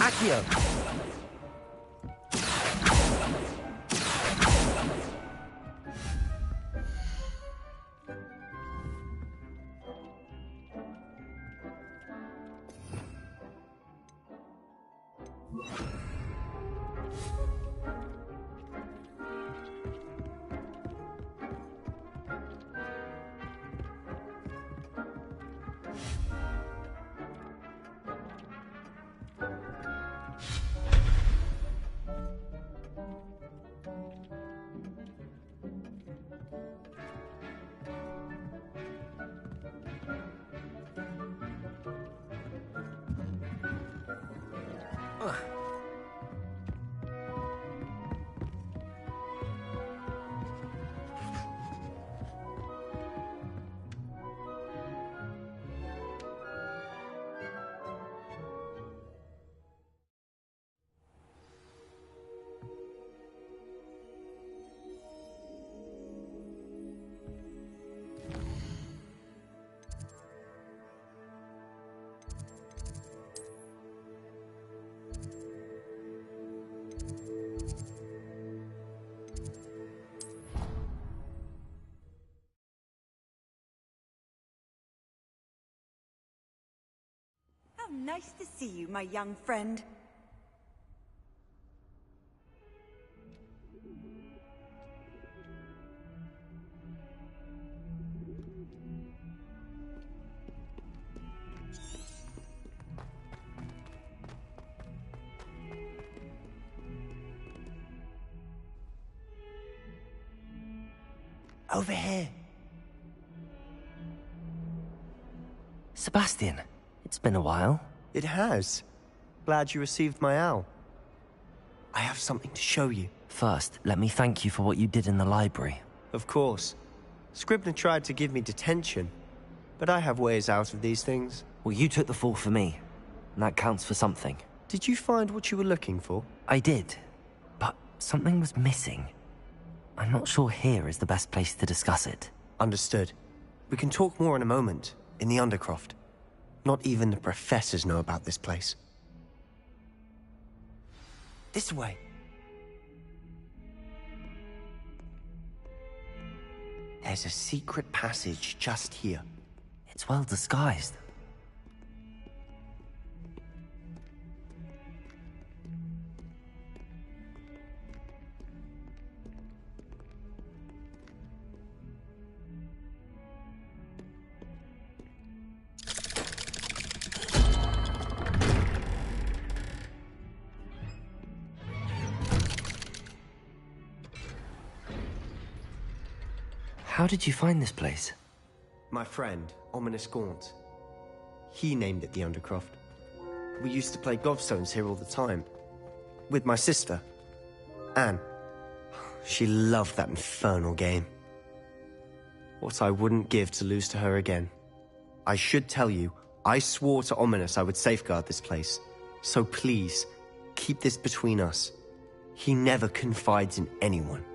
Accio! How nice to see you, my young friend. Over here. Sebastian, it's been a while. It has. Glad you received my owl. I have something to show you. First, let me thank you for what you did in the library. Of course. Scribner tried to give me detention, but I have ways out of these things. Well, you took the fall for me, and that counts for something. Did you find what you were looking for? I did, but something was missing. I'm not sure here is the best place to discuss it. Understood. We can talk more in a moment, in the Undercroft. Not even the professors know about this place. This way. There's a secret passage just here. It's well disguised. How did you find this place? My friend, Ominous Gaunt. He named it the Undercroft. We used to play gobstones here all the time. With my sister, Anne. She loved that infernal game. What I wouldn't give to lose to her again. I should tell you, I swore to Ominous I would safeguard this place. So please, keep this between us. He never confides in anyone.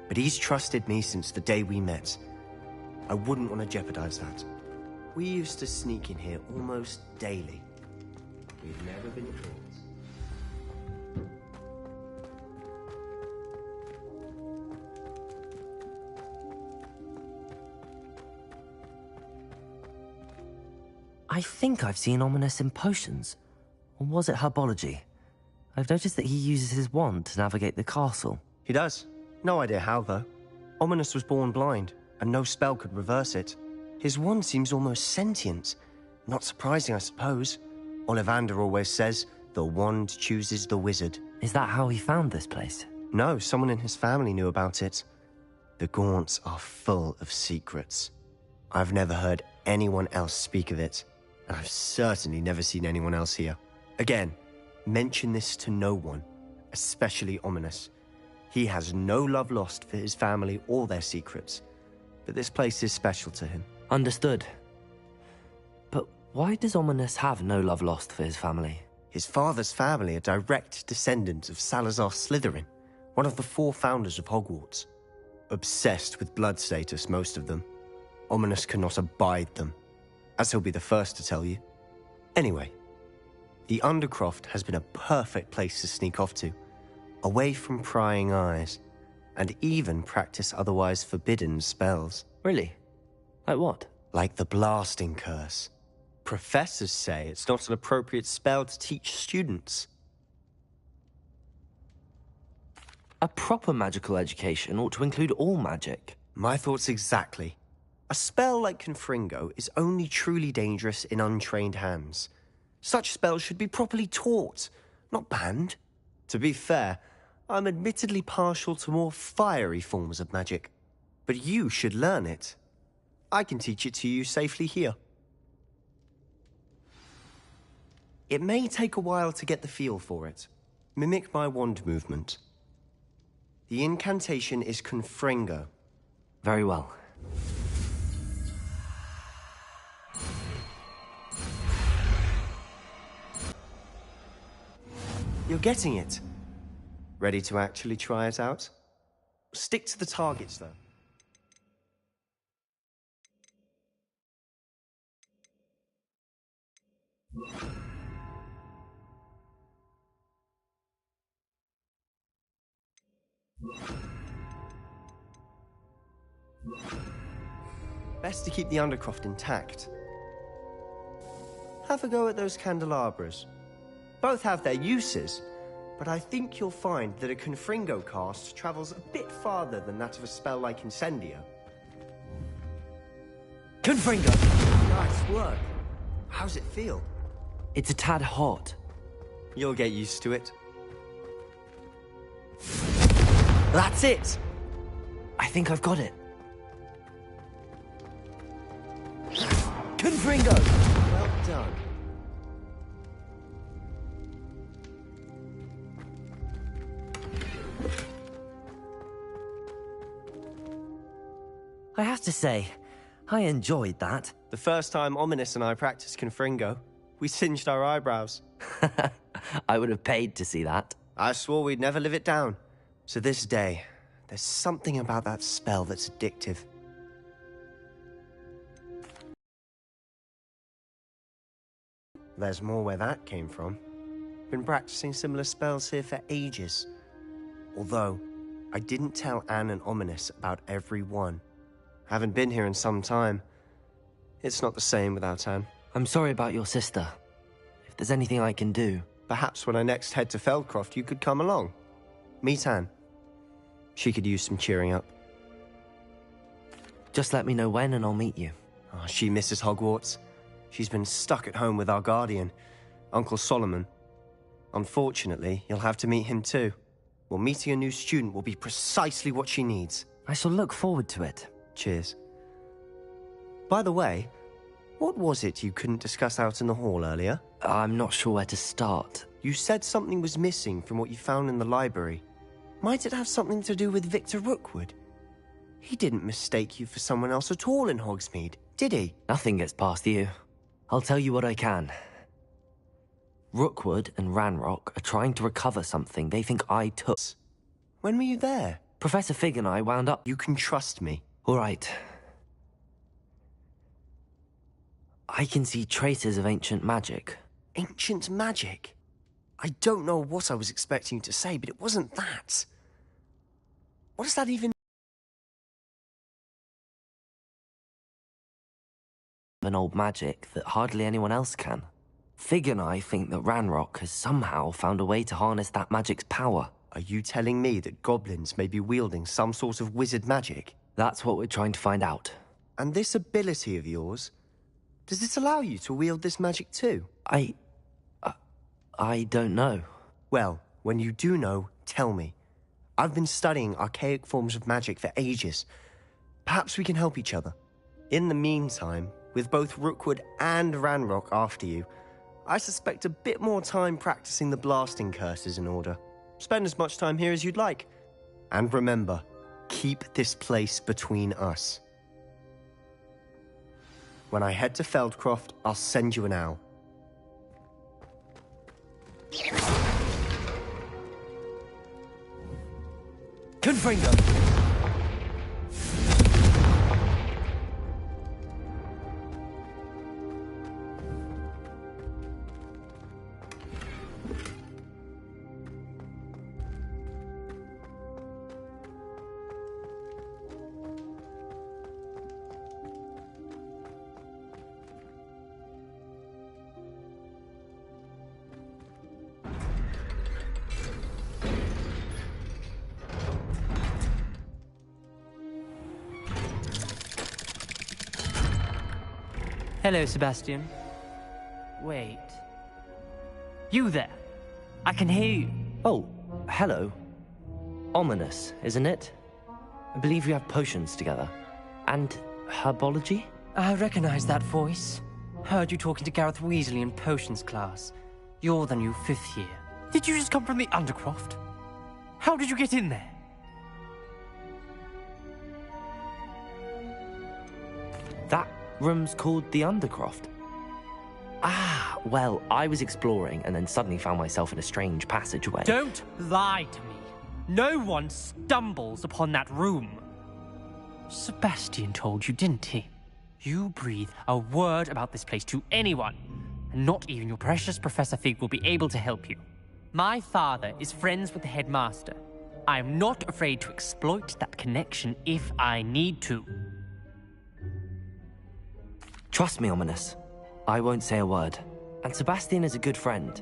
But he's trusted me since the day we met. I wouldn't want to jeopardize that. We used to sneak in here almost daily. We've never been caught. I think I've seen Ominous in potions. Or was it herbology? I've noticed that he uses his wand to navigate the castle. He does. No idea how, though. Ominous was born blind, and no spell could reverse it. His wand seems almost sentient. Not surprising, I suppose. Ollivander always says, the wand chooses the wizard. Is that how he found this place? No, someone in his family knew about it. The Gaunts are full of secrets. I've never heard anyone else speak of it, and I've certainly never seen anyone else here. Again, mention this to no one, especially Ominous. He has no love lost for his family or their secrets, but this place is special to him. Understood. But why does Ominous have no love lost for his family? His father's family are direct descendants of Salazar Slytherin, one of the 4 founders of Hogwarts. Obsessed with blood status, most of them. Ominous cannot abide them, as he'll be the first to tell you. Anyway, The Undercroft has been a perfect place to sneak off to, away from prying eyes, and even practice otherwise forbidden spells. Really? Like what? Like the blasting curse. Professors say it's not an appropriate spell to teach students. A proper magical education ought to include all magic. My thoughts exactly. A spell like Confringo is only truly dangerous in untrained hands. Such spells should be properly taught, not banned. To be fair, I'm admittedly partial to more fiery forms of magic. But you should learn it. I can teach it to you safely here. It may take a while to get the feel for it. Mimic my wand movement. The incantation is Confringo. Very well. You're getting it. Ready to actually try it out? Stick to the targets, though. Best to keep the Undercroft intact. Have a go at those candelabras. Both have their uses, but I think you'll find that a Confringo cast travels a bit farther than that of a spell like Incendio. Confringo! Nice work. How's it feel? It's a tad hot. You'll get used to it. That's it! I think I've got it. Confringo! Well done. I have to say, I enjoyed that. The first time Ominous and I practiced Confringo, we singed our eyebrows. I would have paid to see that. I swore we'd never live it down. To this day, there's something about that spell that's addictive. There's more where that came from. Been practicing similar spells here for ages. Although, I didn't tell Anne and Ominous about every one. Haven't been here in some time. It's not the same without Anne. I'm sorry about your sister. If there's anything I can do... Perhaps when I next head to Feldcroft, you could come along. Meet Anne. She could use some cheering up. Just let me know when and I'll meet you. Oh, she misses Hogwarts. She's been stuck at home with our guardian, Uncle Solomon. Unfortunately, you'll have to meet him too. Well, meeting a new student will be precisely what she needs. I shall look forward to it. Cheers. By the way, what was it you couldn't discuss out in the hall earlier? I'm not sure where to start. You said something was missing from what you found in the library. Might it have something to do with Victor Rookwood? He didn't mistake you for someone else at all in Hogsmeade, did he? Nothing gets past you. I'll tell you what I can. Rookwood and Ranrock are trying to recover something they think I took. When were you there? Professor Fig and I wound up... You can trust me. All right. I can see traces of ancient magic. Ancient magic? I don't know what I was expecting you to say, but it wasn't that. What does that even... An old magic that hardly anyone else can. Fig and I think that Ranrock has somehow found a way to harness that magic's power. Are you telling me that goblins may be wielding some sort of wizard magic? That's what we're trying to find out. And this ability of yours, does it allow you to wield this magic too? I don't know. Well, when you do know, tell me. I've been studying archaic forms of magic for ages. Perhaps we can help each other. In the meantime, with both Rookwood and Ranrock after you, I suspect a bit more time practicing the blasting curse is in order. Spend as much time here as you'd like. And remember, keep this place between us. When I head to Feldcroft, I'll send you an owl. Confringo! Hello, Sebastian. Wait. You there? I can hear you. Oh, hello. Ominous, isn't it? I believe you have potions together. And herbology? I recognize that voice. Heard you talking to Gareth Weasley in potions class. You're the new 5th year. Did you just come from the Undercroft? How did you get in there? That room's called the Undercroft. Ah, well, I was exploring and then suddenly found myself in a strange passageway. Don't lie to me. No one stumbles upon that room. Sebastian told you, didn't he? You breathe a word about this place to anyone, and not even your precious Professor Fig will be able to help you. My father is friends with the headmaster. I am not afraid to exploit that connection if I need to. Trust me, Ominous. I won't say a word. And Sebastian is a good friend.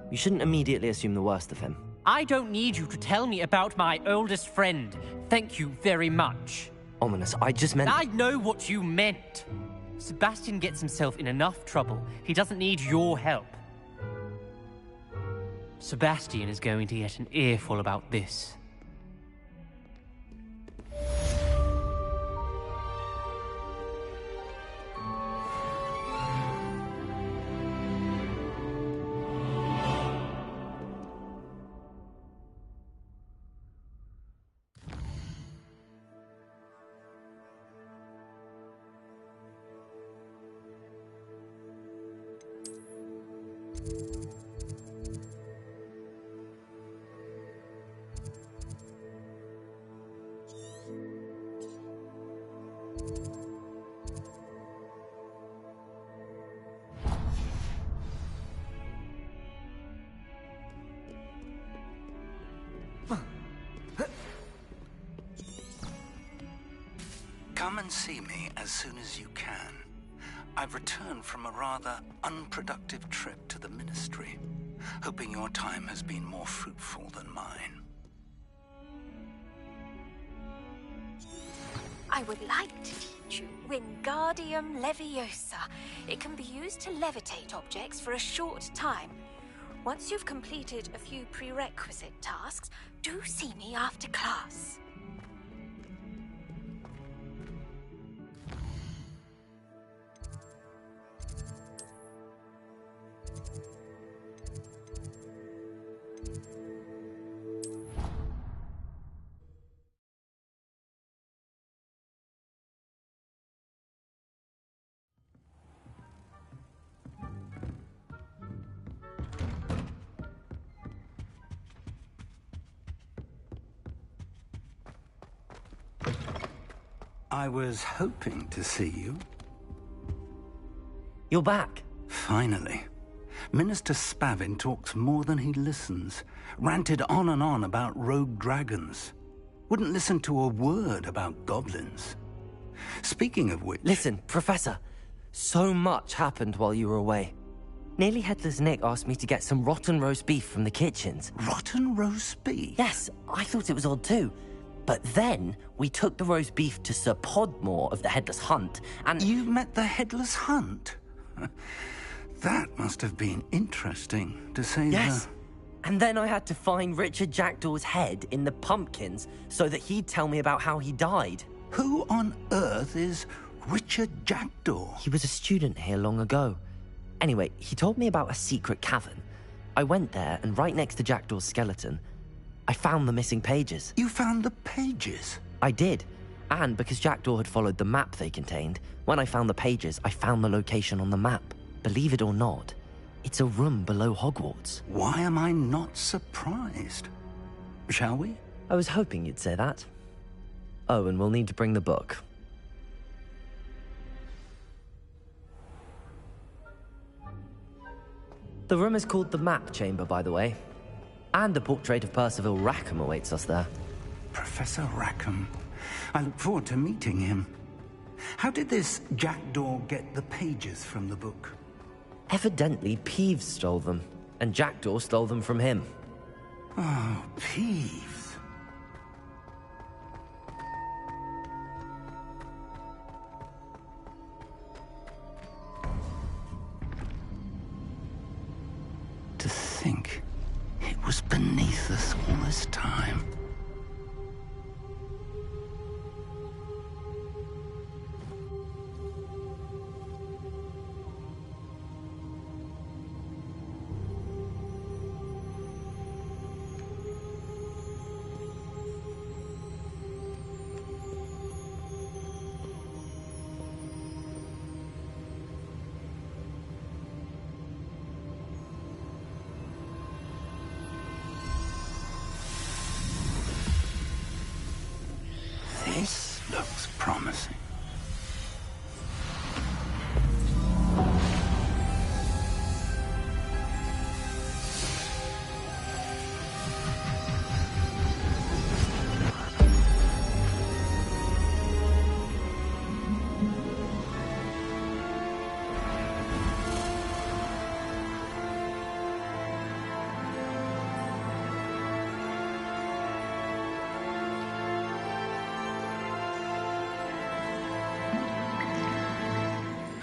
You shouldn't immediately assume the worst of him. I don't need you to tell me about my oldest friend. Thank you very much. Ominous, I just meant... I know what you meant. Sebastian gets himself in enough trouble. He doesn't need your help. Sebastian is going to get an earful about this. Come and see me as soon as you can. I've returned from a rather unproductive trip to the Ministry, hoping your time has been more fruitful than mine. I would like to teach you Wingardium Leviosa. It can be used to levitate objects for a short time. Once you've completed a few prerequisite tasks, do see me after class. I was hoping to see you. You're back. Finally. Minister Spavin talks more than he listens. Ranted on and on about rogue dragons. Wouldn't listen to a word about goblins. Speaking of which... Listen, Professor. So much happened while you were away. Nearly Headless Nick asked me to get some rotten roast beef from the kitchens. Rotten roast beef? Yes, I thought it was odd too. But then, we took the roast beef to Sir Podmore of the Headless Hunt, and... You met the Headless Hunt? That must have been interesting, to say Yes. And then I had to find Richard Jackdaw's head in the pumpkins so that he'd tell me about how he died. Who on earth is Richard Jackdaw? He was a student here long ago. Anyway, he told me about a secret cavern. I went there, and right next to Jackdaw's skeleton, I found the missing pages. You found the pages? I did. And because Jackdaw had followed the map they contained, when I found the pages, I found the location on the map. Believe it or not, it's a room below Hogwarts. Why am I not surprised? Shall we? I was hoping you'd say that. Oh, and we'll need to bring the book. The room is called the Map Chamber, by the way. And a portrait of Percival Rackham awaits us there. Professor Rackham. I look forward to meeting him. How did this Jackdaw get the pages from the book? Evidently, Peeves stole them, and Jackdaw stole them from him. Oh, Peeves. think it was beneath us all this time? This looks promising.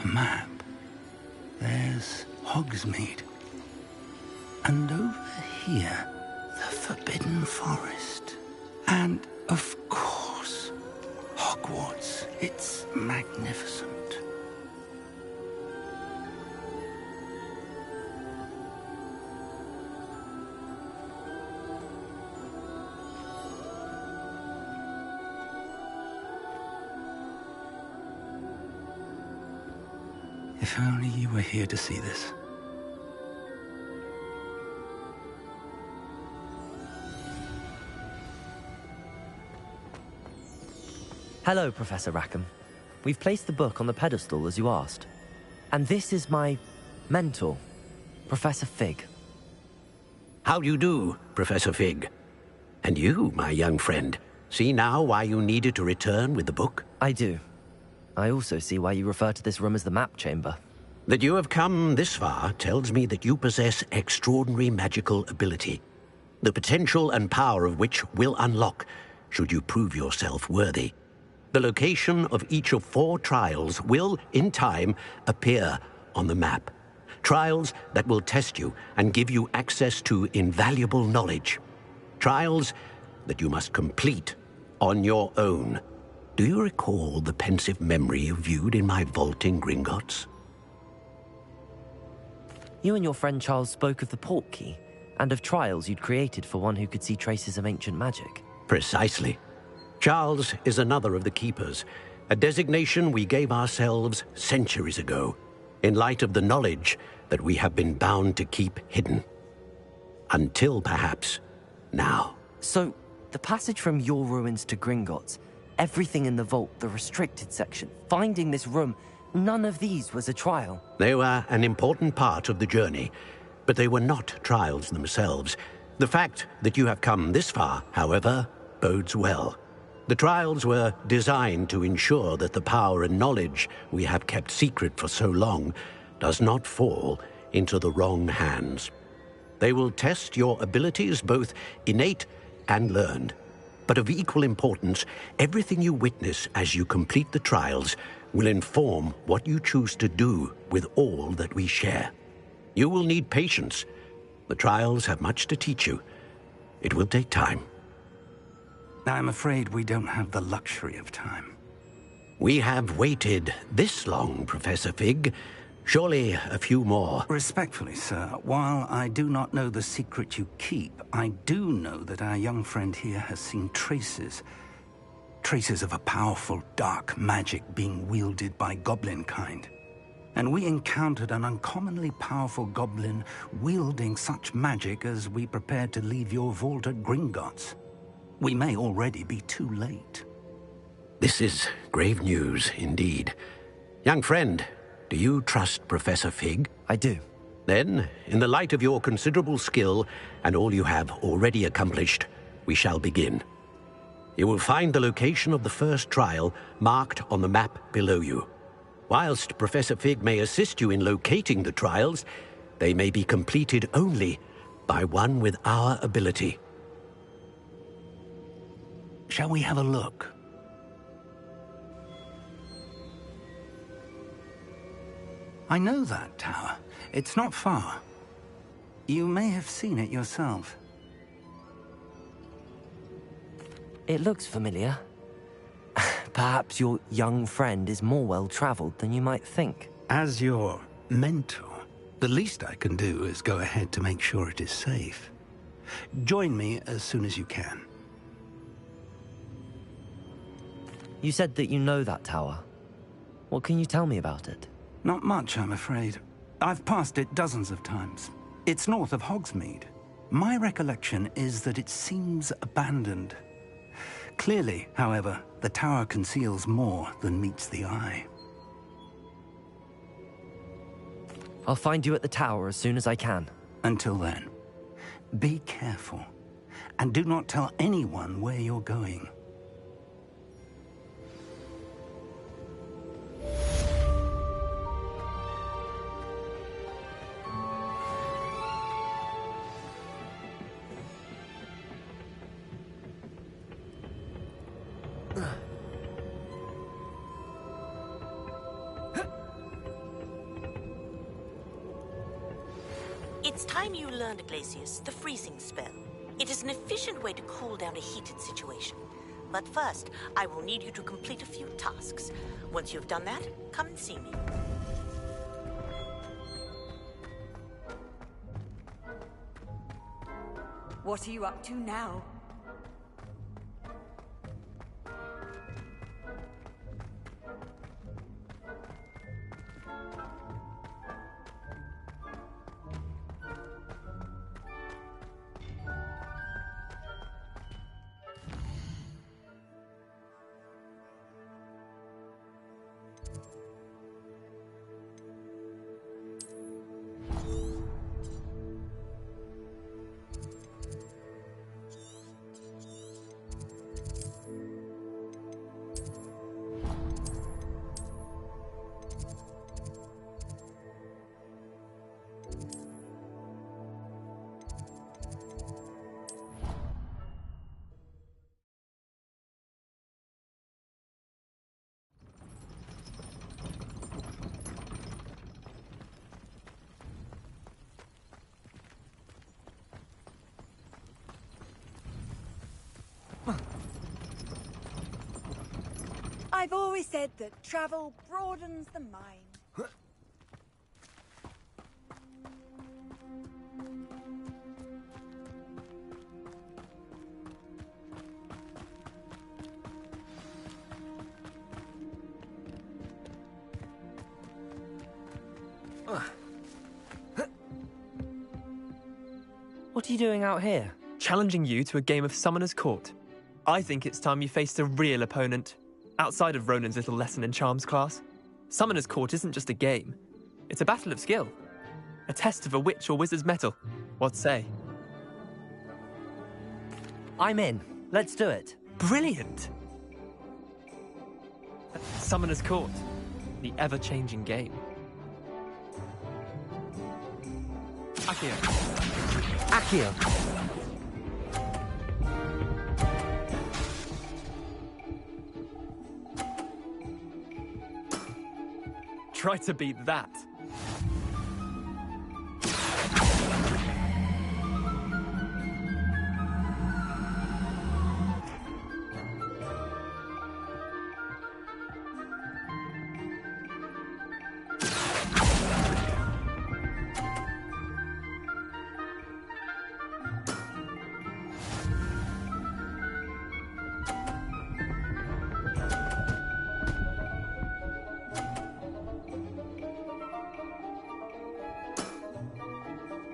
A map. There's Hogsmeade. And over here, the Forbidden Forest. And, of course, Hogwarts. It's magnificent. If only you were here to see this. Hello, Professor Rackham. We've placed the book on the pedestal as you asked. And this is my mentor, Professor Fig. How do you do, Professor Fig? And you, my young friend, see now why you needed to return with the book? I do. I also see why you refer to this room as the map chamber. That you have come this far tells me that you possess extraordinary magical ability, the potential and power of which will unlock should you prove yourself worthy. The location of each of 4 trials will, in time, appear on the map. Trials that will test you and give you access to invaluable knowledge. Trials that you must complete on your own. Do you recall the pensive memory you viewed in my vault in Gringotts? You and your friend Charles spoke of the port key and of trials you'd created for one who could see traces of ancient magic. Precisely. Charles is another of the Keepers, a designation we gave ourselves centuries ago, in light of the knowledge that we have been bound to keep hidden. Until, perhaps, now. So, the passage from your ruins to Gringotts, everything in the vault, the restricted section, finding this room, none of these was a trial. They were an important part of the journey, but they were not trials themselves. The fact that you have come this far, however, bodes well. The trials were designed to ensure that the power and knowledge we have kept secret for so long does not fall into the wrong hands. They will test your abilities, both innate and learned. But of equal importance, everything you witness as you complete the trials will inform what you choose to do with all that we share. You will need patience. The trials have much to teach you. It will take time. I'm afraid we don't have the luxury of time. We have waited this long, Professor Fig. Surely a few more. Respectfully, sir, while I do not know the secret you keep, I do know that our young friend here has seen traces of a powerful dark magic being wielded by goblin kind. And we encountered an uncommonly powerful goblin wielding such magic as we prepared to leave your vault at Gringotts. We may already be too late. This is grave news indeed. Young friend, do you trust Professor Fig? I do. Then, in the light of your considerable skill and all you have already accomplished, we shall begin. You will find the location of the first trial marked on the map below you. Whilst Professor Fig may assist you in locating the trials, they may be completed only by one with our ability. Shall we have a look? I know that tower. It's not far. You may have seen it yourself. It looks familiar. Perhaps your young friend is more well-traveled than you might think. As your mentor, the least I can do is go ahead to make sure it is safe. Join me as soon as you can. You said that you know that tower. What can you tell me about it? Not much, I'm afraid. I've passed it dozens of times. It's north of Hogsmeade. My recollection is that it seems abandoned. Clearly, however, the tower conceals more than meets the eye. I'll find you at the tower as soon as I can. Until then, be careful, and do not tell anyone where you're going. It's time you learned, Glacius, the freezing spell. It is an efficient way to cool down a heated situation. But first, I will need you to complete a few tasks. Once you've done that, come and see me. What are you up to now? I've always said that travel broadens the mind. What are you doing out here? Challenging you to a game of Summoner's Court. I think it's time you faced a real opponent, outside of Ronan's little lesson in charms class. Summoner's Court isn't just a game. It's a battle of skill. A test of a witch or wizard's mettle. What say? I'm in. Let's do it. Brilliant! Summoner's Court. The ever-changing game. Accio. Accio. Try to beat that.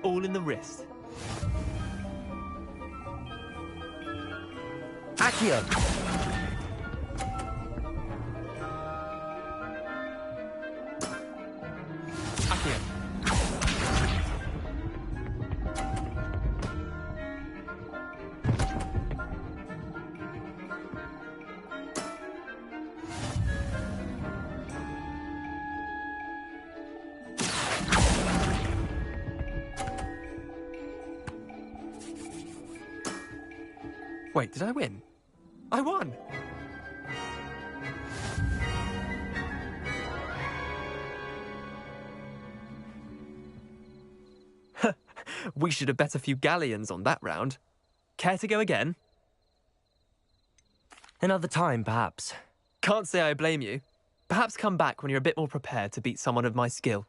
All in the wrist. Accio. Accio. Wait, did I win? I won! We should have bet a few galleons on that round. Care to go again? Another time, perhaps. Can't say I blame you. Perhaps come back when you're a bit more prepared to beat someone of my skill.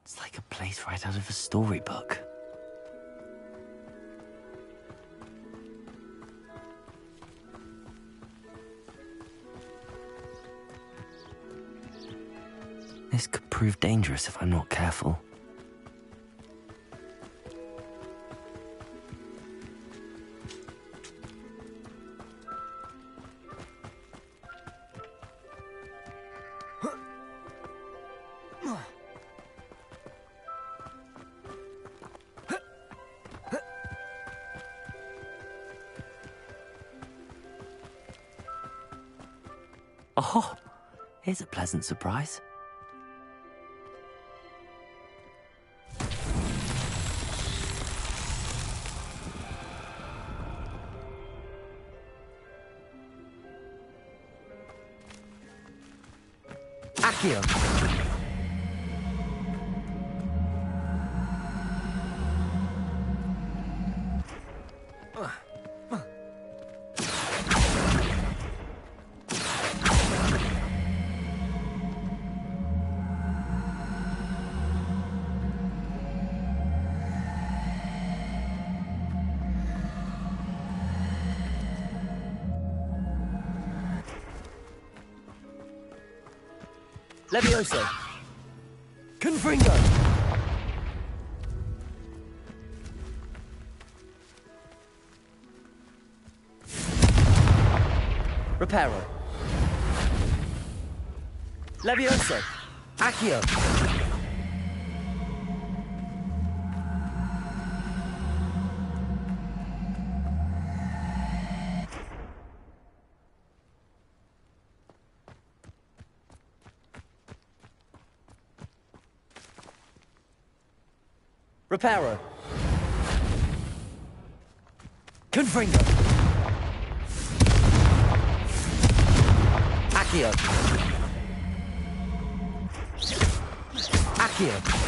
It's like a place right out of a storybook. This could prove dangerous if I'm not careful. Oh, here's a pleasant surprise. Accio. Levioso. Confringo. Reparo. Levioso. Accio. Reparo. Confringo. Accio. Accio.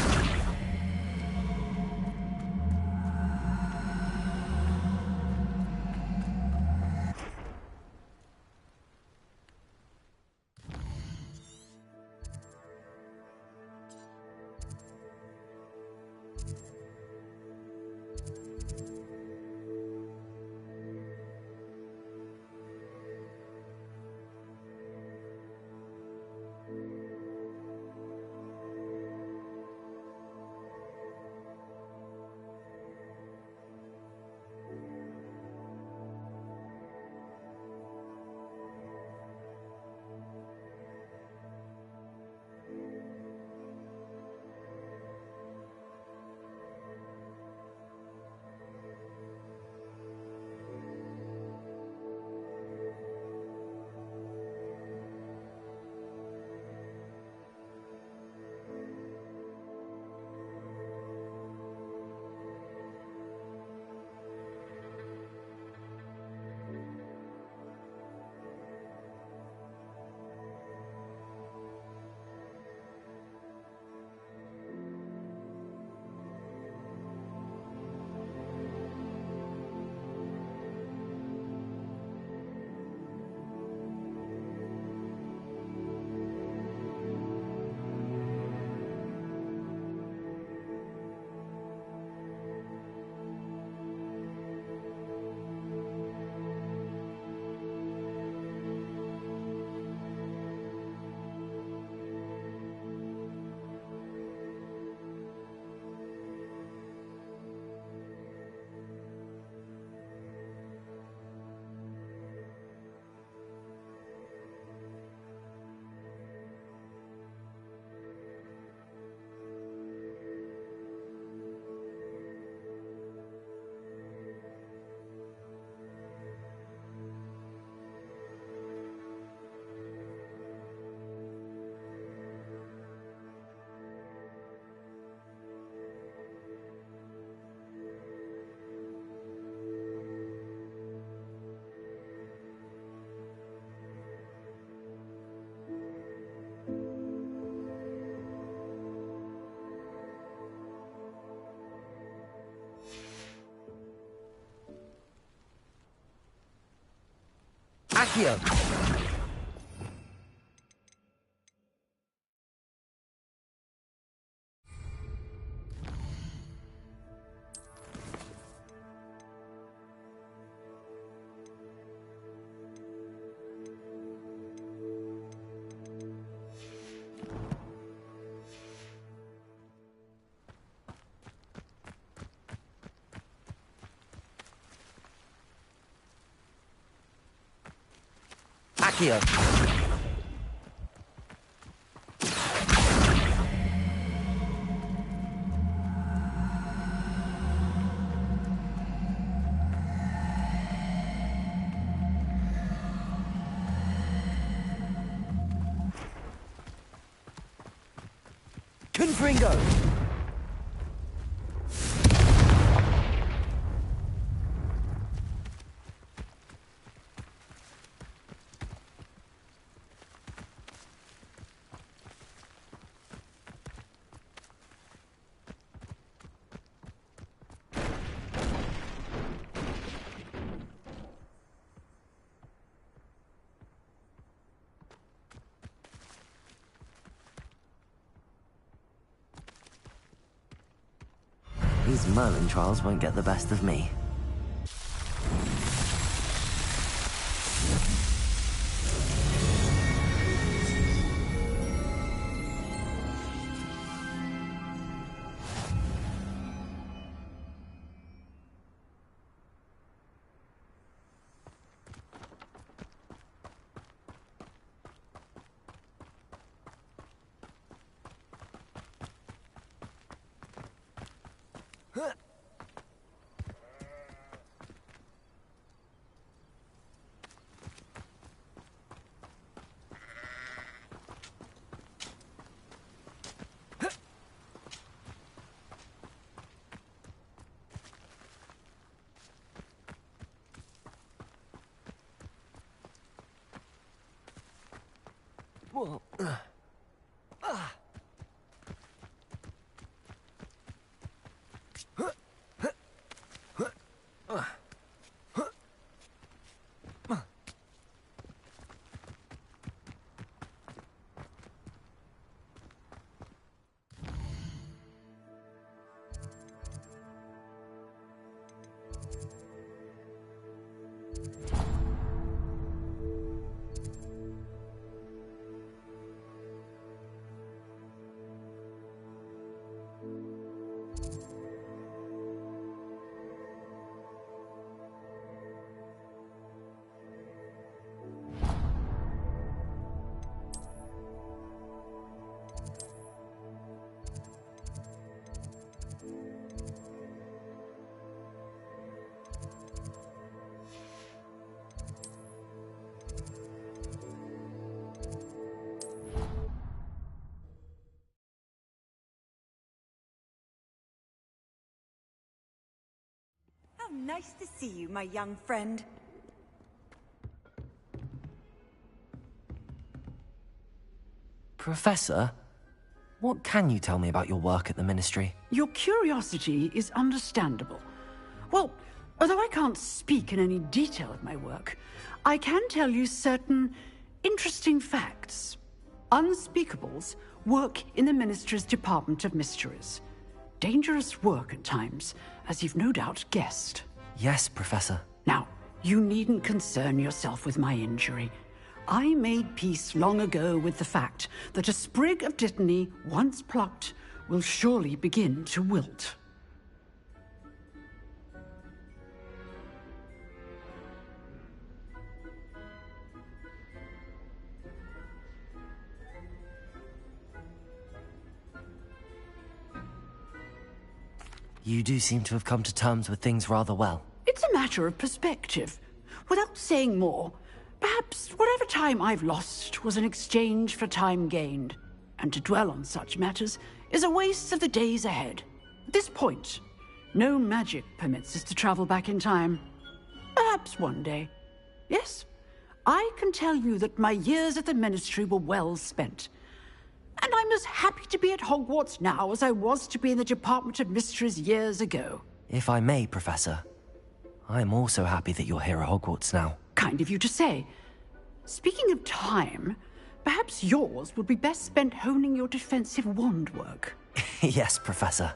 Accio. Accio. Confringo. These Merlin trials won't get the best of me. How nice to see you, my young friend. Professor, what can you tell me about your work at the Ministry? Your curiosity is understandable. Well, although I can't speak in any detail of my work, I can tell you certain interesting facts. Unspeakables work in the Ministry's Department of Mysteries. Dangerous work at times, as you've no doubt guessed. Yes, Professor. Now, you needn't concern yourself with my injury. I made peace long ago with the fact that a sprig of dittany, once plucked, will surely begin to wilt. You do seem to have come to terms with things rather well. It's a matter of perspective. Without saying more, perhaps whatever time I've lost was an exchange for time gained. And to dwell on such matters is a waste of the days ahead. At this point, no magic permits us to travel back in time. Perhaps one day. Yes, I can tell you that my years at the Ministry were well spent. And I'm as happy to be at Hogwarts now as I was to be in the Department of Mysteries years ago. If I may, Professor, I'm also happy that you're here at Hogwarts now. Kind of you to say. Speaking of time, perhaps yours would be best spent honing your defensive wand work. Yes, Professor.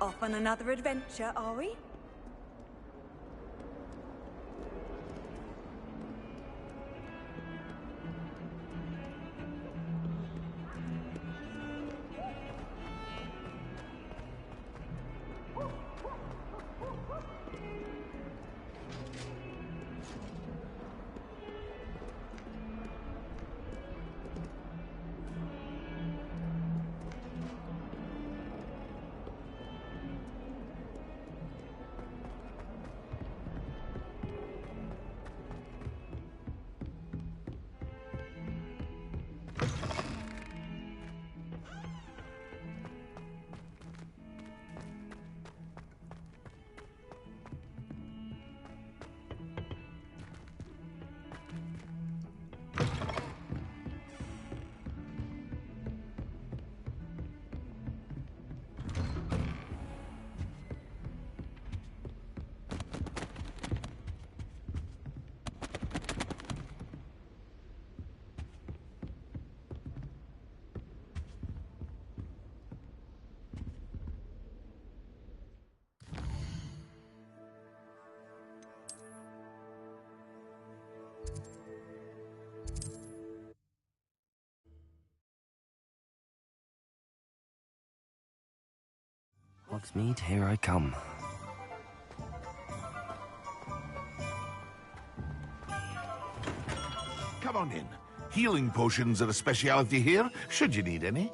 Off on another adventure, are we? Hogsmeade, here I come. Come on in. Healing potions are a speciality here, should you need any.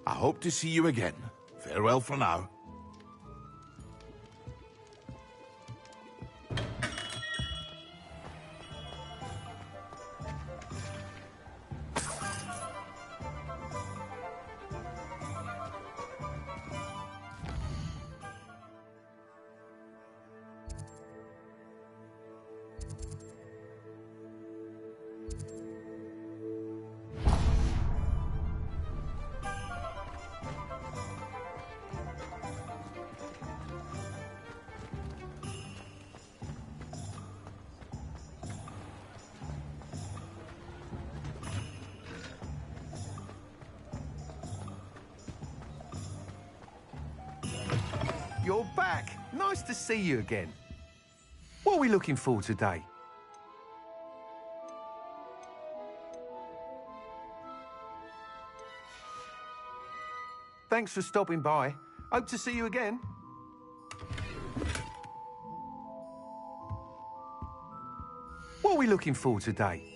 I hope to see you again. Farewell for now. you're back. Nice to see you again. What are we looking for today? Thanks for stopping by. Hope to see you again. What are we looking for today?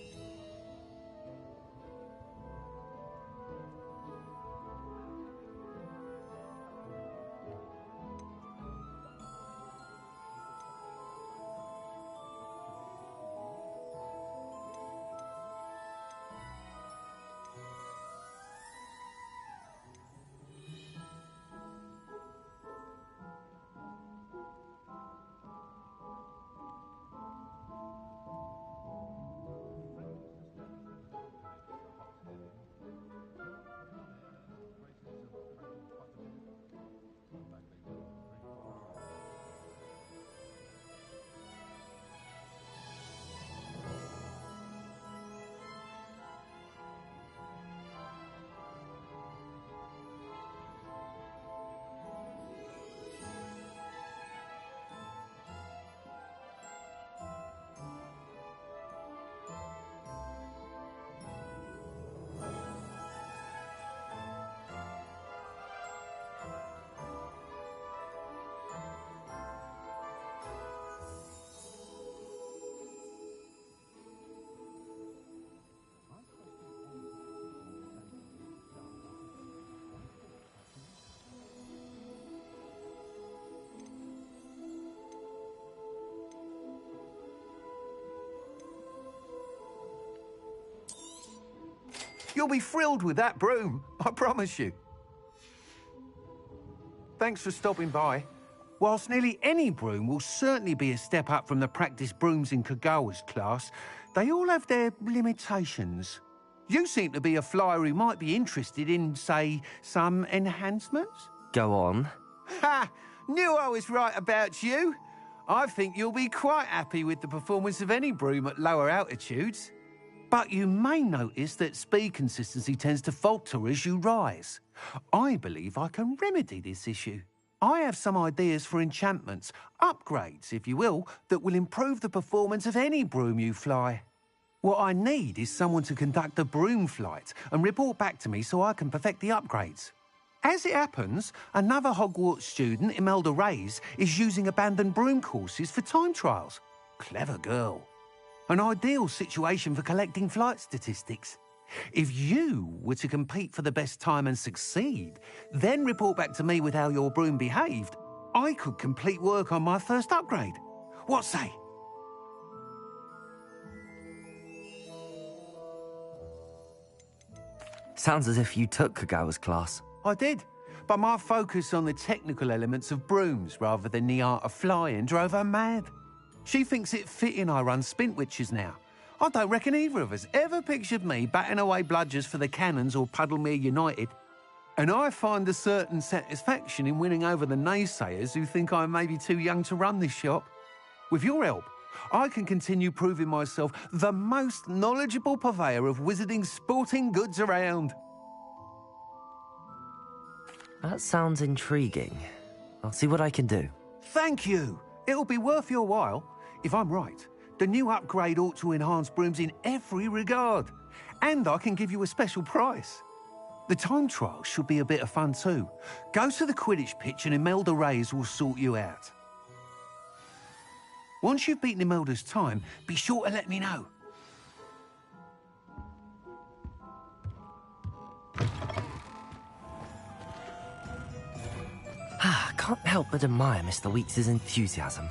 You'll be thrilled with that broom, I promise you. Thanks for stopping by. Whilst nearly any broom will certainly be a step up from the practice brooms in Kagawa's class, they all have their limitations. You seem to be a flyer who might be interested in, say, some enhancements? Go on. Ha! Knew I was right about you. I think you'll be quite happy with the performance of any broom at lower altitudes. But you may notice that speed consistency tends to falter as you rise. I believe I can remedy this issue. I have some ideas for enchantments, upgrades, if you will, that will improve the performance of any broom you fly. What I need is someone to conduct a broom flight and report back to me so I can perfect the upgrades. As it happens, another Hogwarts student, Imelda Reyes, is using abandoned broom courses for time trials. Clever girl. An ideal situation for collecting flight statistics. If you were to compete for the best time and succeed, then report back to me with how your broom behaved, I could complete work on my first upgrade. What say? Sounds as if you took Kagawa's class. I did, but my focus on the technical elements of brooms rather than the art of flying drove her mad. She thinks it fitting I run Spintwitches now. I don't reckon either of us ever pictured me batting away bludgers for the Cannons or Puddlemere United. And I find a certain satisfaction in winning over the naysayers who think I may be too young to run this shop. With your help, I can continue proving myself the most knowledgeable purveyor of wizarding sporting goods around. That sounds intriguing. I'll see what I can do. Thank you. It'll be worth your while. If I'm right, the new upgrade ought to enhance brooms in every regard. And I can give you a special price. The time trial should be a bit of fun too. Go to the Quidditch pitch and Imelda Reyes will sort you out. Once you've beaten Imelda's time, be sure to let me know. Can't help but admire Mr. Weeks' enthusiasm.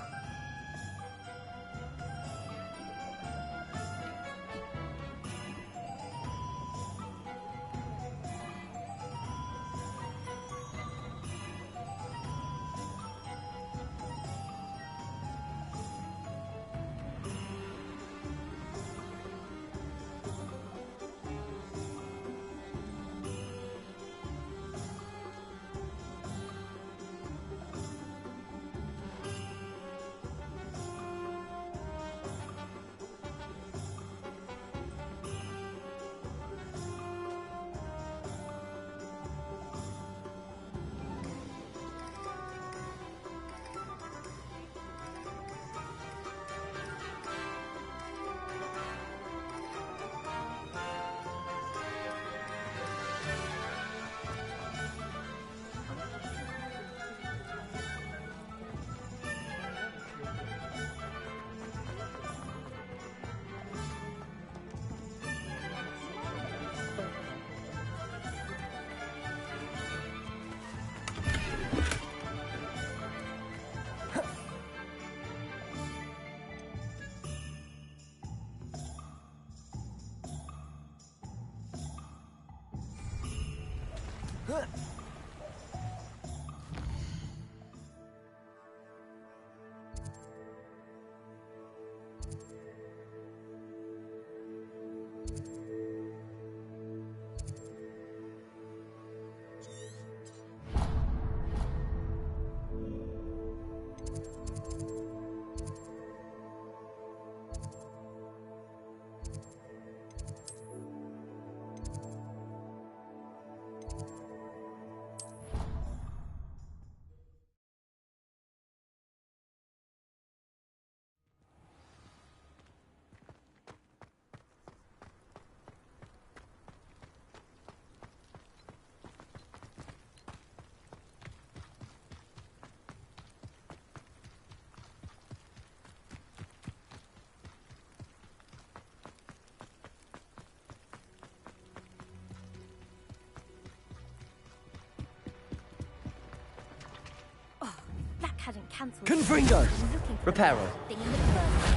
hadn't cancelled. Confringo! I'm looking for the Reparo! thing in the first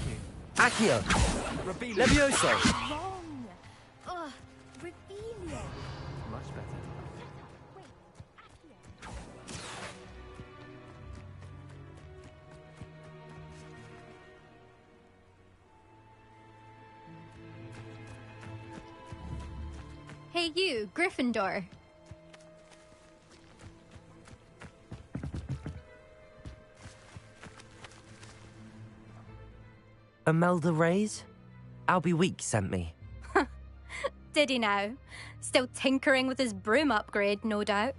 place. Accio! Levioso! Wrong. Ugh, Revelia. Much better. Wait, Accio. Hey you, Gryffindor. Imelda Reyes? Albie Weeks sent me. Did he now? Still tinkering with his broom upgrade, no doubt.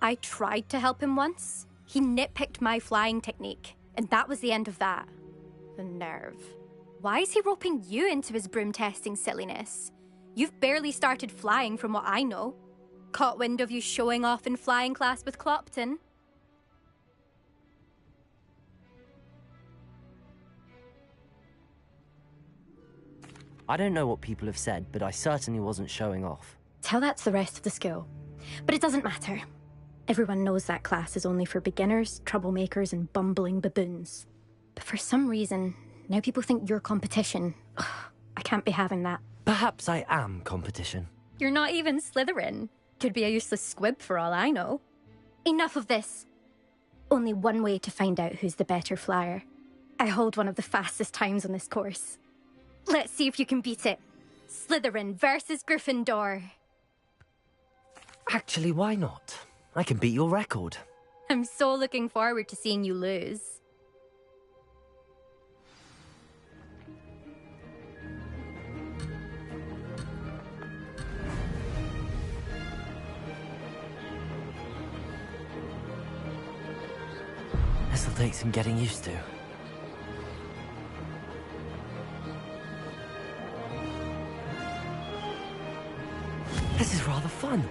I tried to help him once. He nitpicked my flying technique, and that was the end of that. The nerve. Why is he roping you into his broom testing silliness? You've barely started flying from what I know. Caught wind of you showing off in flying class with Clopton. I don't know what people have said, but I certainly wasn't showing off. Tell that to the rest of the school. But it doesn't matter. Everyone knows that class is only for beginners, troublemakers, and bumbling baboons. But for some reason, now people think you're competition. Ugh, I can't be having that. Perhaps I am competition. You're not even Slytherin. Could be a useless squib for all I know. Enough of this. Only one way to find out who's the better flyer. I hold one of the fastest times on this course. Let's see if you can beat it. Slytherin versus Gryffindor. Actually, why not? I can beat your record. I'm so looking forward to seeing you lose. This'll take some getting used to. This is rather fun.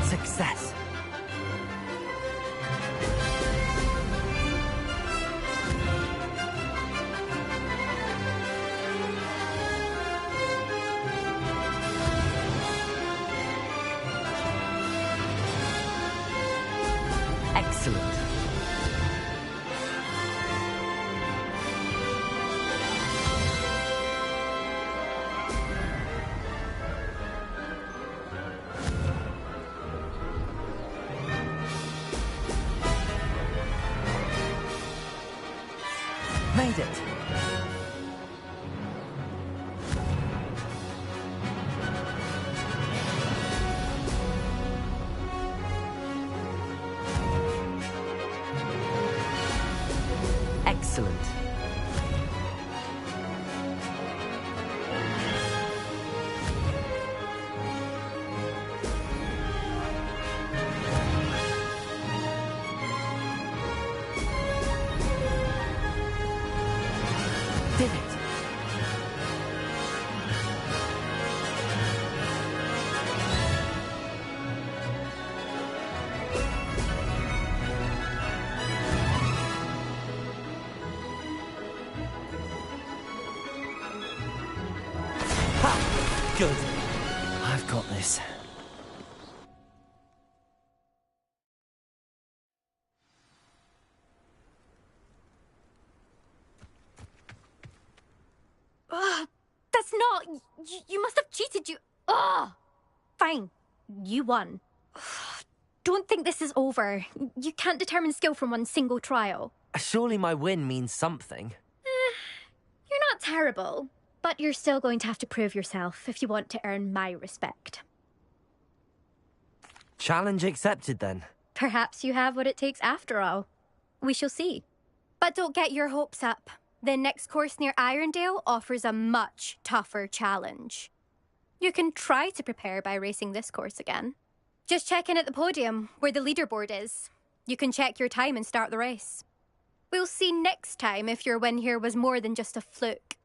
Success. Excellent. Made it. Excellent. Did it. Ha! Good. I've got this. That's not... You must have cheated, you... Ugh! Fine. You won. Don't think this is over. You can't determine skill from one single trial. Surely my win means something. You're not terrible, but you're still going to have to prove yourself if you want to earn my respect. Challenge accepted, then. Perhaps you have what it takes after all. We shall see. But don't get your hopes up. The next course near Irondale offers a much tougher challenge. You can try to prepare by racing this course again. Just check in at the podium, where the leaderboard is. You can check your time and start the race. We'll see next time if your win here was more than just a fluke.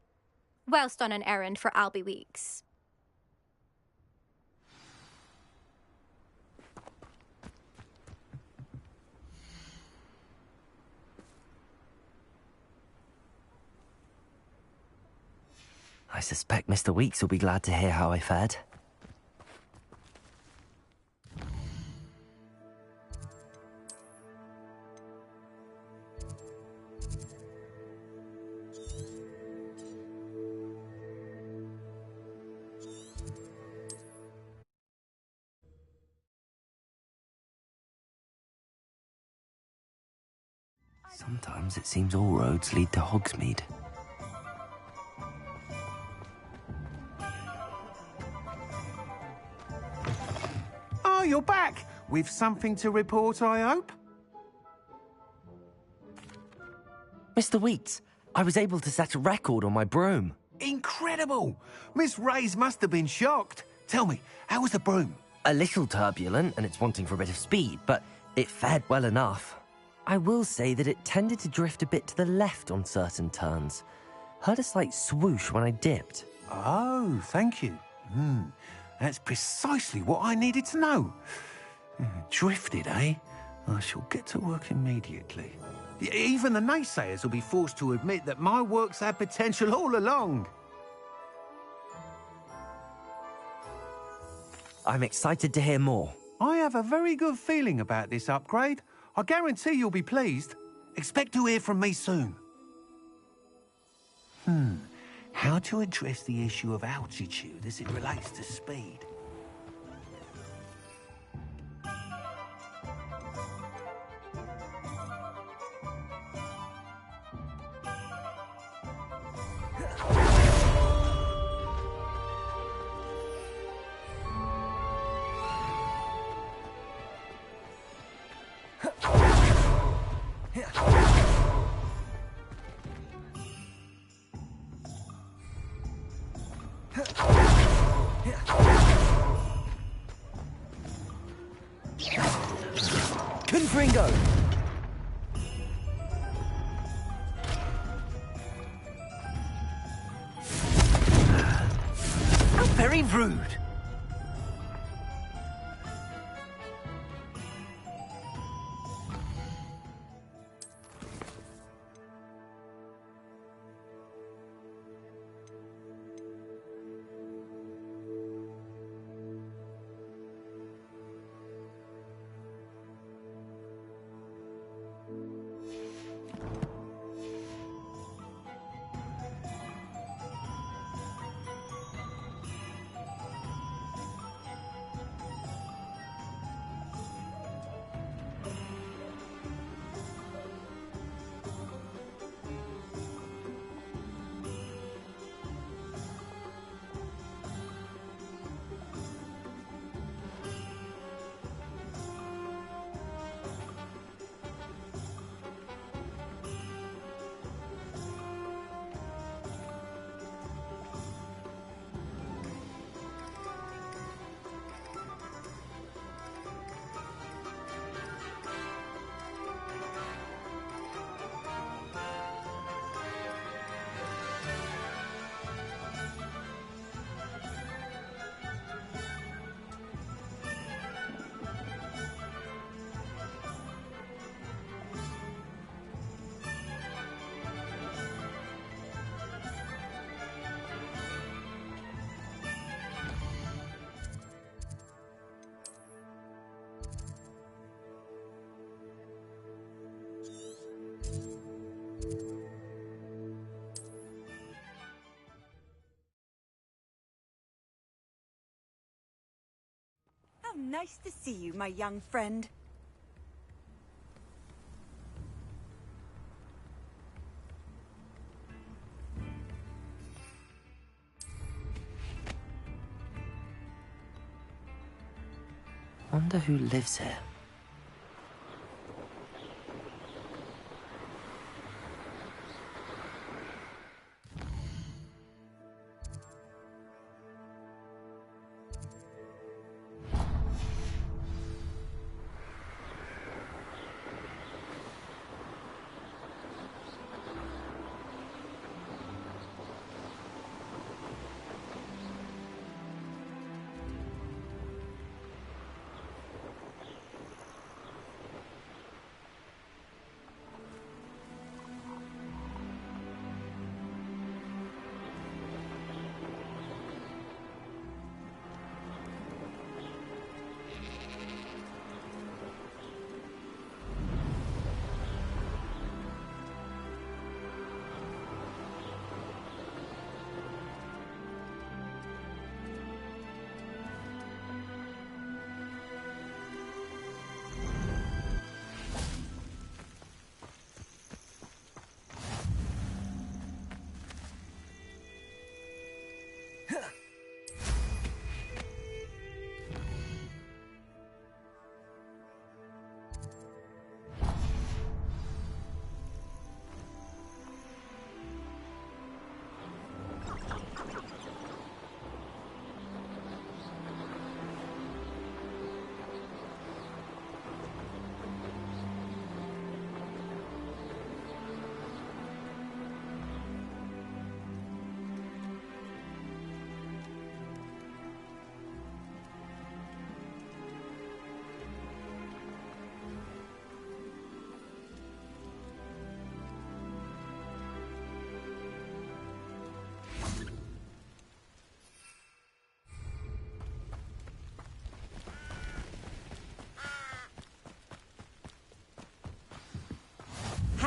Whilst on an errand for Albie Weeks. I suspect Mr. Weeks will be glad to hear how I fared. Sometimes it seems all roads lead to Hogsmeade. Oh, you're back! With something to report, I hope? Mr. Weeks, I was able to set a record on my broom. Incredible! Miss Reyes must have been shocked. Tell me, how was the broom? A little turbulent, and it's wanting for a bit of speed, but it fared well enough. I will say that it tended to drift a bit to the left on certain turns. Heard a slight swoosh when I dipped. Oh, thank you. That's precisely what I needed to know. Drifted, eh? I shall get to work immediately. Even the naysayers will be forced to admit that my work's had potential all along. I'm excited to hear more. I have a very good feeling about this upgrade. I guarantee you'll be pleased. Expect to hear from me soon. How to address the issue of altitude as it relates to speed? Confringo! How very rude! How nice to see you, my young friend. Wonder who lives here.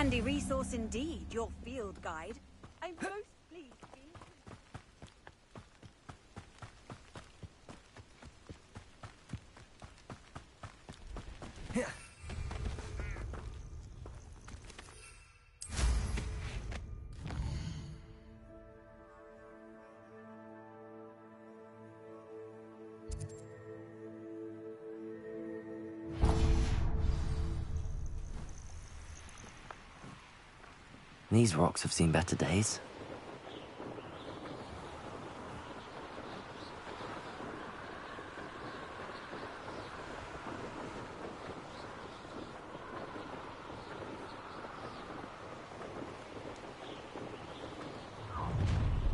Handy resource indeed, your field guide. I'm most pleased to be... These rocks have seen better days.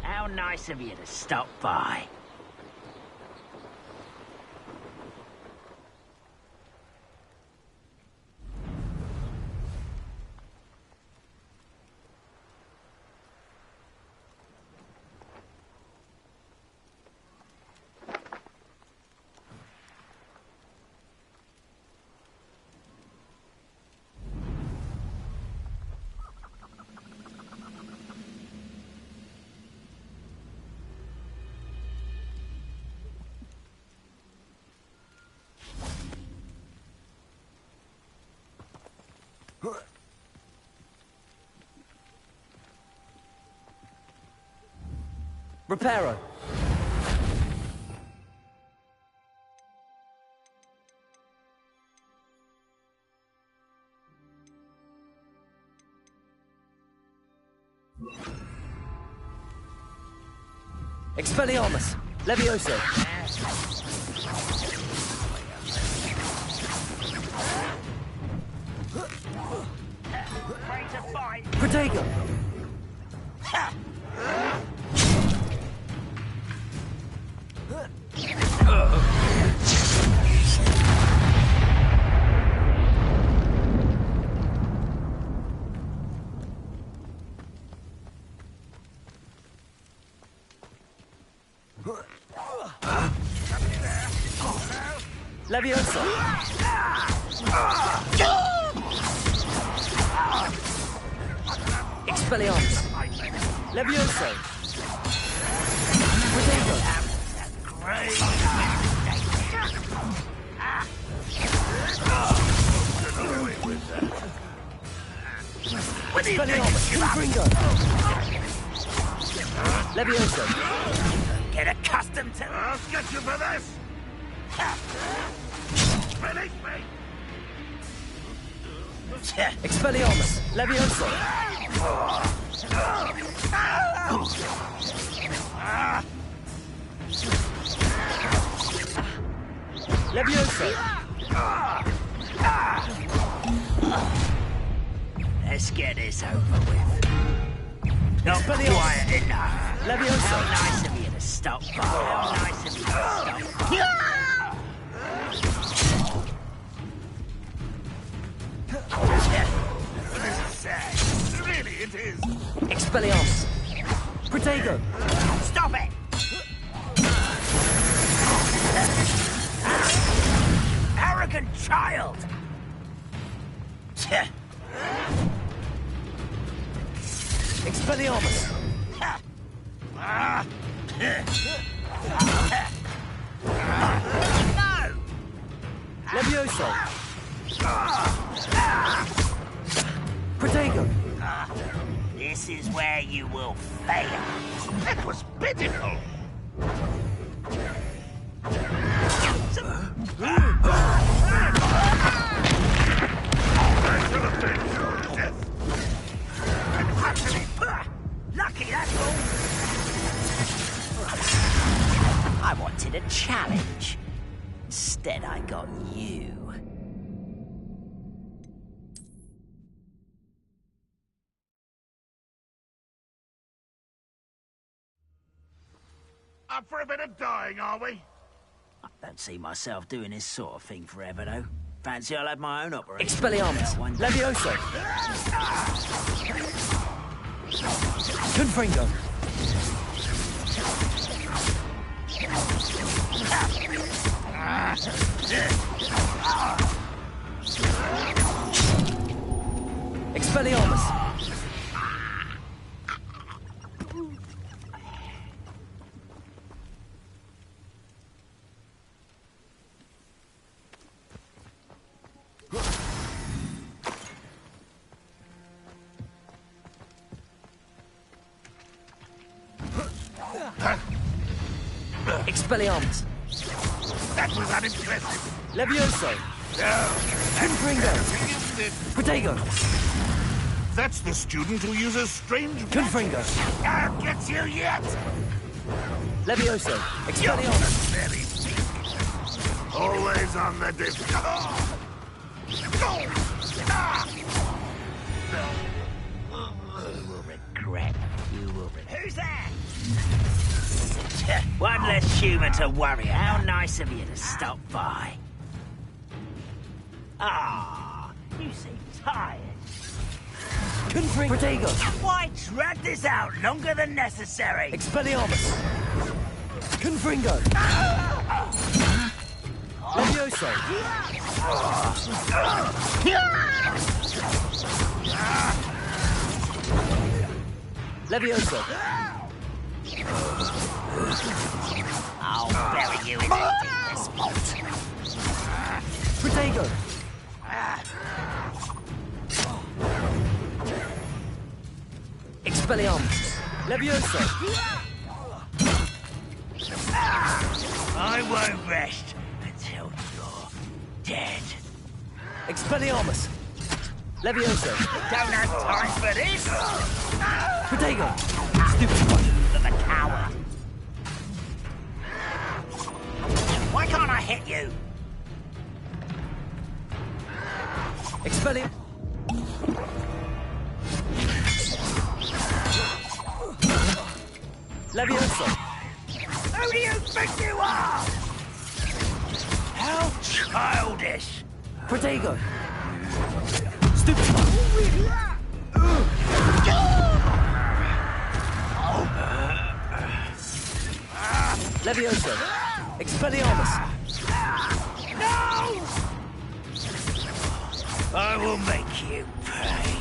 How nice of you to stop by. Reparo. Expelliarmus. Levioso. Protego. Levioso. Expelliarmus. Levioso. Protego. Expelliarmus. Confringo. Levioso. Get accustomed to... I'll get you for this! Release me! Expelliarmus. Levioso. Levioso. Let's get this over with. Not quiet enough. Levioso. How nice of you to stop by. How nice of you to stop by. This is sad. Really, it is. Expelliarmus. Protego. Stop it! Arrogant child! Expelliarmus. No! Levioso. Protego. This is where you will fail. That was pitiful. Lucky, that's all. I wanted a challenge. Instead, I got you. Up for a bit of dying, are we? I don't see myself doing this sort of thing forever, though. Fancy I'll have my own operation. Expelliarmus. Levioso. Confringo. Expelliarmus! Expelliarmus! That was unimpressive. Levioso! Confringo! Protego! That's the student who uses strange Confringo! I'll get you yet! Levioso! Expelliarmus! Very weak. Always on the defense. You will regret. You will regret. Who's that? One less human to worry. How nice of you to stop by. Ah, you seem tired. Confringo! Protego! Why drag this out longer than necessary? Expelliarmus! Confringo! Levioso! Levioso! I'll bury you in a deepest spot. Protego! Expelliarmus! Levioso! I won't rest until you're dead. Expelliarmus! Levioso! Don't have time for this! Protego! Stupid one! For the coward! Why can't I hit you? Expelliarmus! Levioso! Who do you think you are? How childish! Protego! Stupid one! Levioso! Expelliarmus! No! I will make you pay.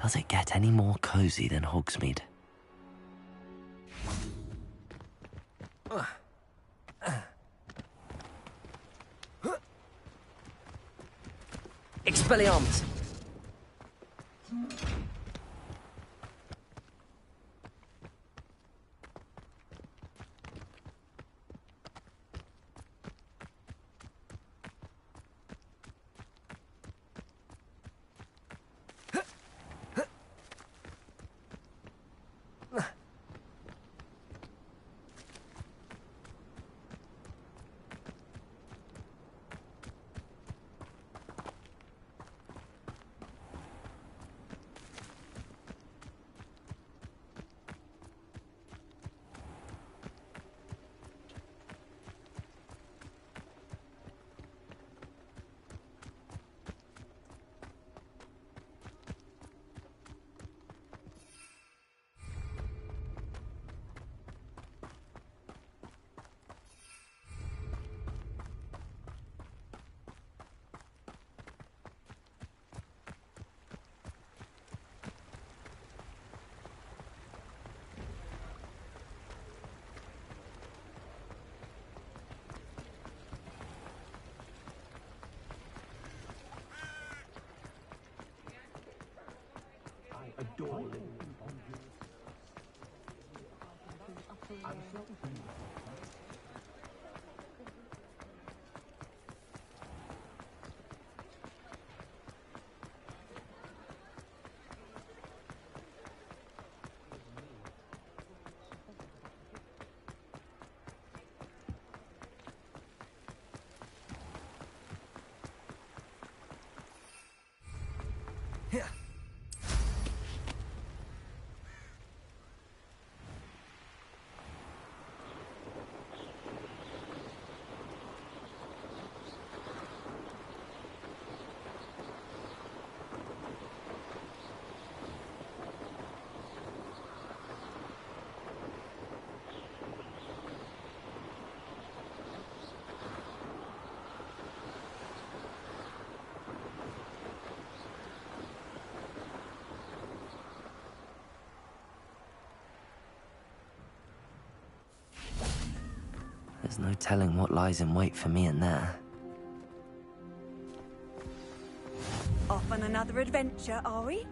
Does it get any more cozy than Hogsmeade? Expelliarmus! There's no telling what lies in wait for me in there. Off on another adventure, are we?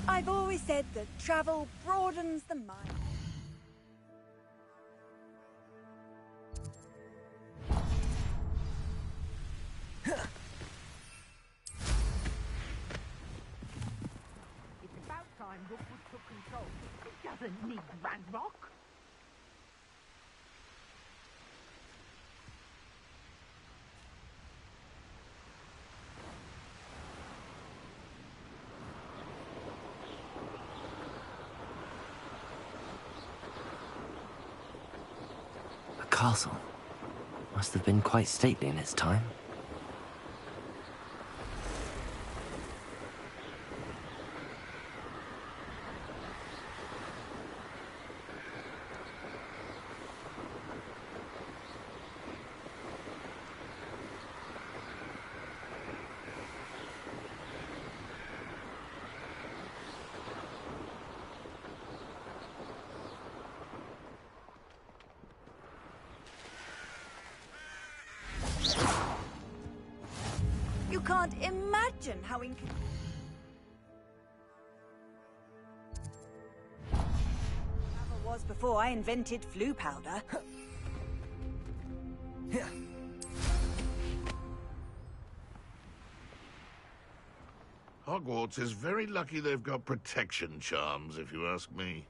I've always said that travel broadens the mind. It's about time Hogwarts took control. It doesn't need Ranrock. A castle. Must have been quite stately in its time. You can't imagine how inconvenient. Travel was before I invented flu powder. Hogwarts is very lucky they've got protection charms, if you ask me.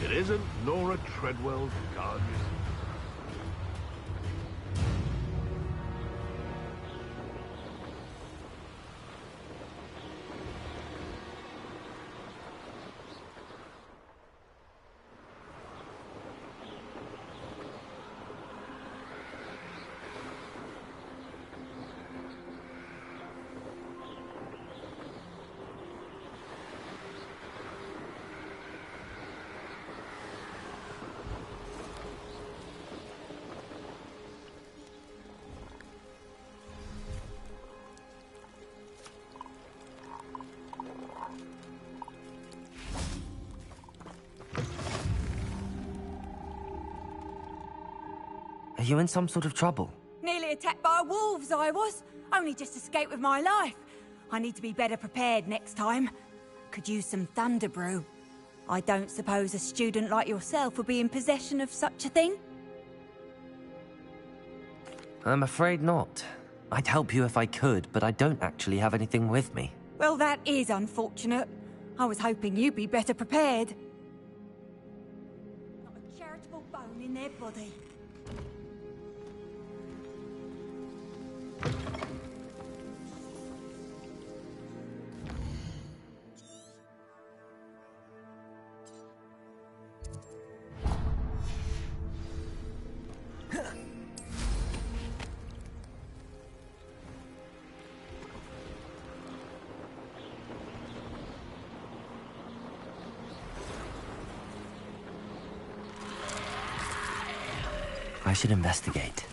It isn't Nora Treadwell's guardian. Are you in some sort of trouble? Nearly attacked by wolves, I was. Only just escaped with my life. I need to be better prepared next time. Could use some thunder brew. I don't suppose a student like yourself would be in possession of such a thing? I'm afraid not. I'd help you if I could, but I don't actually have anything with me. Well, that is unfortunate. I was hoping you'd be better prepared. Not a charitable bone in their body. I should investigate.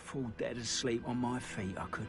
Fall dead asleep on my feet, I could.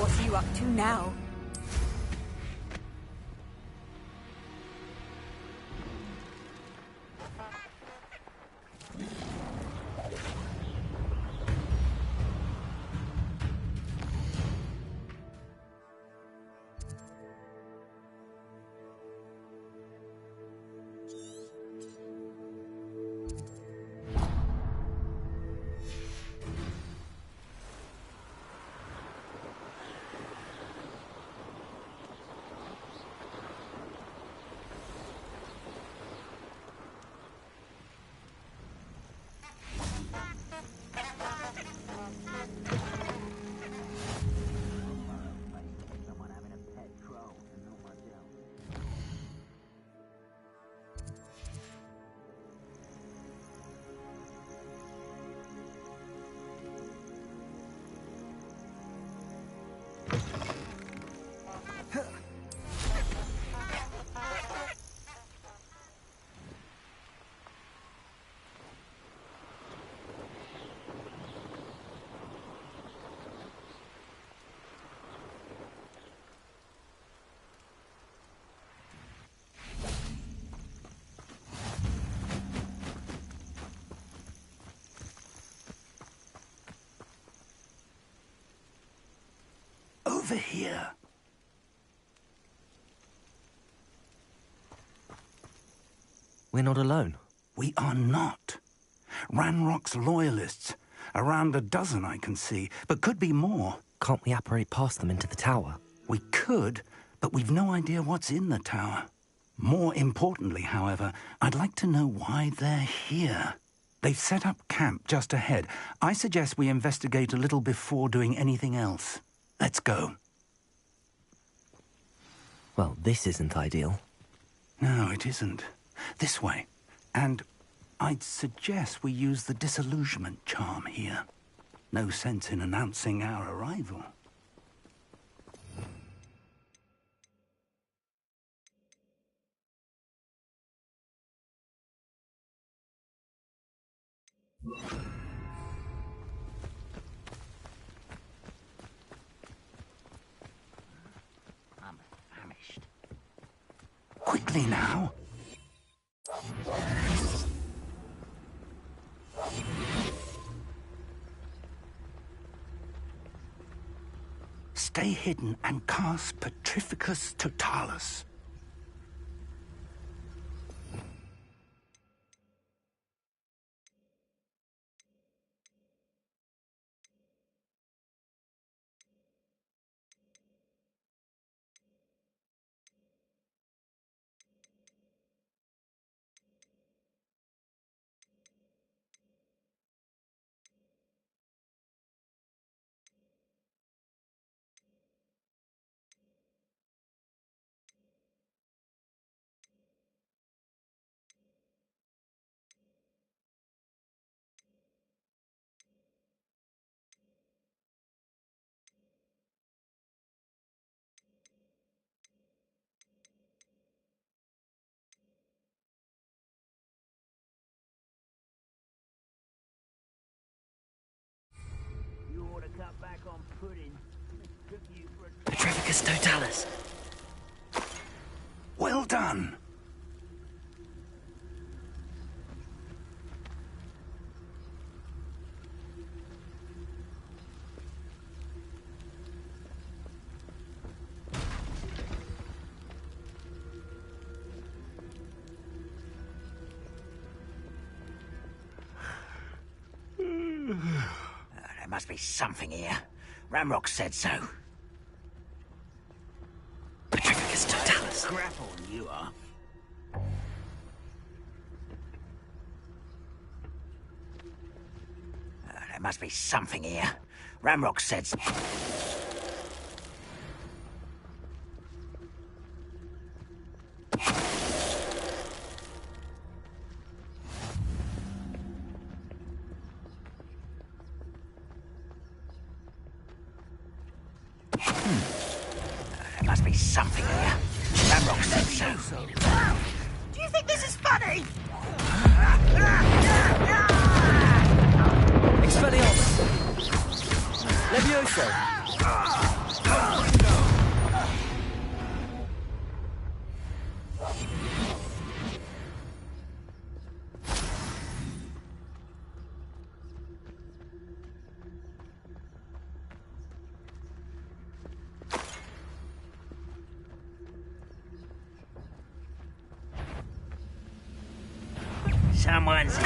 What's you up to now? Over here. We're not alone. We are not. Ranrock's loyalists. Around a dozen I can see, but could be more. Can't we apparate past them into the tower? We could, but we've no idea what's in the tower. More importantly, however, I'd like to know why they're here. They've set up camp just ahead. I suggest we investigate a little before doing anything else. Let's go. Well, this isn't ideal. No, it isn't. This way. And I'd suggest we use the disillusionment charm here. No sense in announcing our arrival. I'm famished. Quickly now. Stay hidden and cast Petrificus Totalis. You ought to cut back on pudding. Took you for a... Petrificus Totalis. Well done. There must be something here. Ramrock said so. Petrificus Totalis. Grapple, you are. There must be something here. Ramrock said so. There must be something here. Ramrock said so. Do you think this is funny? Expelliarmus! Levioso! Someone's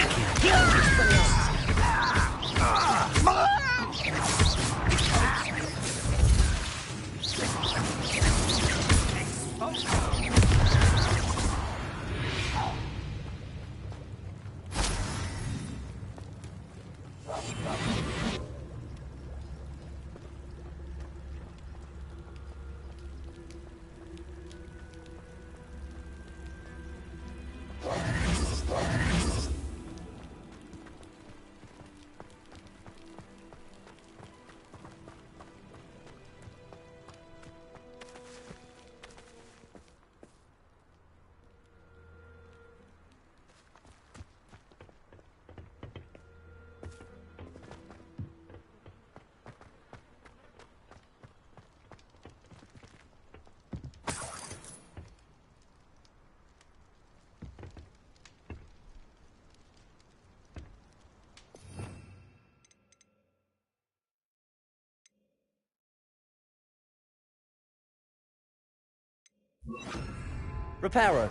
Reparo.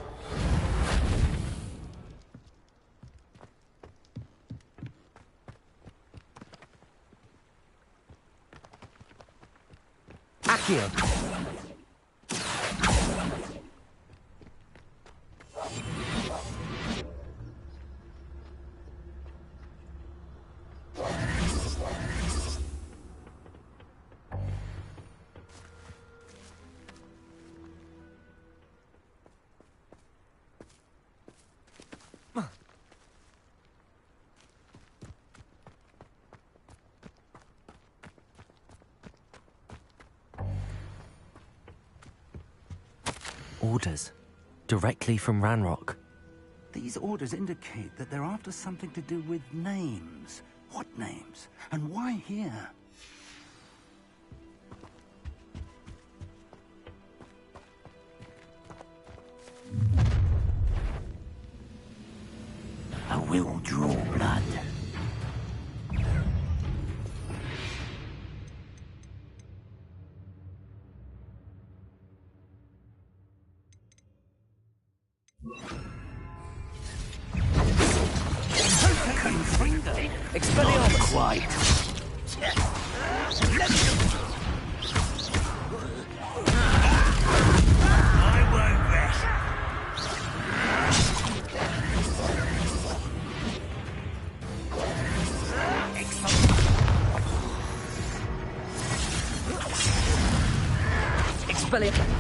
Accio! Orders. Directly from Ranrock. These orders indicate that they're after something to do with names. What names? And why here? I will draw blood. Expelliarmus! Not quite. I won't rest. Expelliarmus!